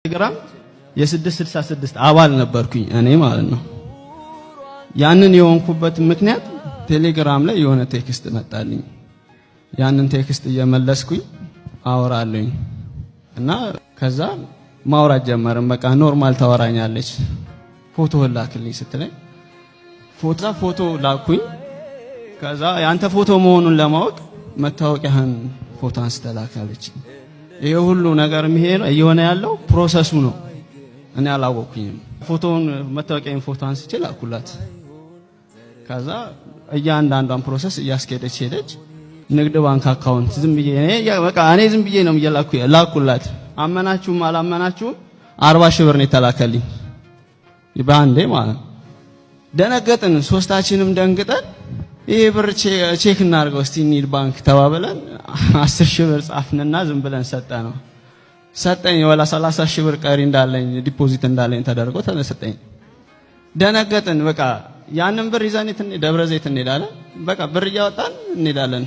ቴሌግራም የ666 አባል ነበርኩኝ እኔ ማለት ነው። ያንን የሆንኩበት ምክንያት ቴሌግራም ላይ የሆነ ቴክስት መጣልኝ። ያንን ቴክስት እየመለስኩኝ አወራለኝ እና ከዛ ማውራት ጀመርን። በቃ ኖርማል ታወራኛለች። ፎቶ ላክልኝ ስትለኝ ፎቶ ላኩኝ። ከዛ ያንተ ፎቶ መሆኑን ለማወቅ መታወቂያህን ፎቶ አንስተላካለች። ይሄ ሁሉ ነገር እየሆነ ያለው ፕሮሰሱ ነው። እኔ አላወኩኝም። ፎቶውን መታወቂያዬን ፎቶ አንስቼ ላኩላት። ከዛ እያንዳንዷን ፕሮሰስ እያስኬደች ሄደች። ንግድ ባንክ አካውንት ዝም ብዬ እኔ ዝም ብዬ ነው ላኩላት። አመናችሁም አላመናችሁም 40 ሺህ ብር ነው የተላከልኝ በአንዴ ማለት ነው። ደነገጥን፣ ሶስታችንም ደንግጠን ይሄ ብር ቼክ እናድርገው እስቲ እንሂድ ባንክ ተባብለን 10 ሺህ ብር ጻፍንና ዝም ብለን ሰጠኝ። ወላ 30 ሺህ ብር ቀሪ እንዳለኝ ዲፖዚት እንዳለኝ ተደርጎ ተሰጠኝ። ደነገጥን። በቃ ያንን ብር ይዘን ደብረ ዘይት እንሄዳለን። በቃ ብር እያወጣን እንሄዳለን።